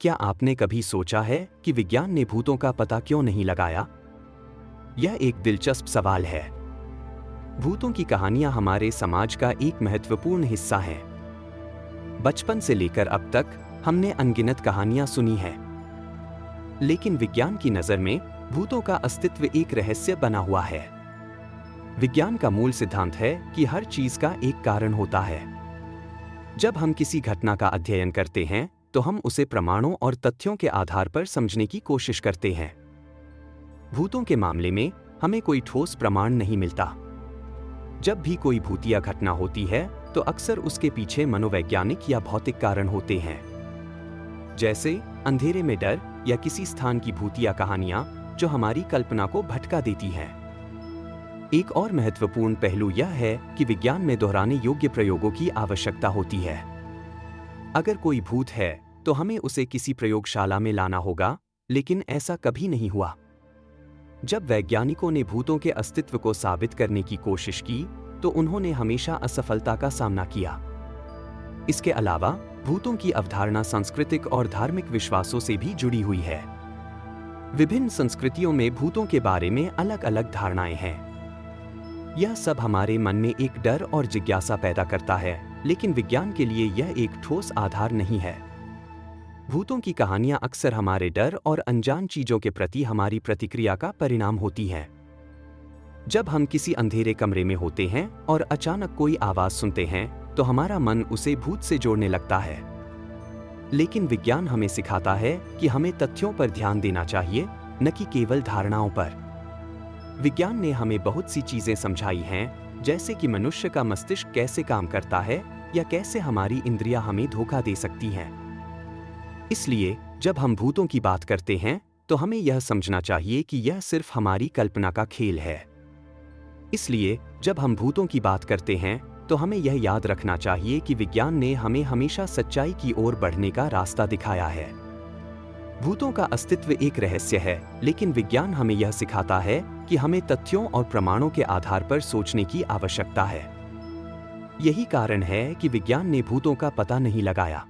क्या आपने कभी सोचा है कि विज्ञान ने भूतों का पता क्यों नहीं लगाया? यह एक दिलचस्प सवाल है। भूतों की कहानियां हमारे समाज का एक महत्वपूर्ण हिस्सा हैं। बचपन से लेकर अब तक हमने अनगिनत कहानियां सुनी हैं। लेकिन विज्ञान की नज़र में भूतों का अस्तित्व एक रहस्य बना हुआ है। विज्ञान का मूल सिद्धांत है कि हर चीज का एक कारण होता है। जब हम किसी घटना का अध्ययन करते हैं तो हम उसे प्रमाणों और तथ्यों के आधार पर समझने की कोशिश करते हैं। भूतों के मामले में हमें कोई ठोस प्रमाण नहीं मिलता। जब भी कोई भूतिया घटना होती है तो अक्सर उसके पीछे मनोवैज्ञानिक या भौतिक कारण होते हैं, जैसे अंधेरे में डर या किसी स्थान की भूतिया कहानियां जो हमारी कल्पना को भटका देती हैं। एक और महत्वपूर्ण पहलू यह है कि विज्ञान में दोहराने योग्य प्रयोगों की आवश्यकता होती है। अगर कोई भूत है तो हमें उसे किसी प्रयोगशाला में लाना होगा, लेकिन ऐसा कभी नहीं हुआ। जब वैज्ञानिकों ने भूतों के अस्तित्व को साबित करने की कोशिश की तो उन्होंने हमेशा असफलता का सामना किया। इसके अलावा भूतों की अवधारणा सांस्कृतिक और धार्मिक विश्वासों से भी जुड़ी हुई है। विभिन्न संस्कृतियों में भूतों के बारे में अलग अलग धारणाएं हैं। यह सब हमारे मन में एक डर और जिज्ञासा पैदा करता है, लेकिन विज्ञान के लिए यह एक ठोस आधार नहीं है। भूतों की कहानियां अक्सर हमारे डर और अनजान चीजों के प्रति हमारी प्रतिक्रिया का परिणाम होती हैं। जब हम किसी अंधेरे कमरे में होते हैं और अचानक कोई आवाज सुनते हैं तो हमारा मन उसे भूत से जोड़ने लगता है। लेकिन विज्ञान हमें सिखाता है कि हमें तथ्यों पर ध्यान देना चाहिए, न कि केवल धारणाओं पर। विज्ञान ने हमें बहुत सी चीजें समझाई हैं, जैसे कि मनुष्य का मस्तिष्क कैसे काम करता है या कैसे हमारी इंद्रियां हमें धोखा दे सकती हैं। इसलिए जब हम भूतों की बात करते हैं तो हमें यह समझना चाहिए कि यह सिर्फ हमारी कल्पना का खेल है। इसलिए जब हम भूतों की बात करते हैं तो हमें यह याद रखना चाहिए कि विज्ञान ने हमें हमेशा सच्चाई की ओर बढ़ने का रास्ता दिखाया है। भूतों का अस्तित्व एक रहस्य है, लेकिन विज्ञान हमें यह सिखाता है कि हमें तथ्यों और प्रमाणों के आधार पर सोचने की आवश्यकता है। यही कारण है कि विज्ञान ने भूतों का पता नहीं लगाया।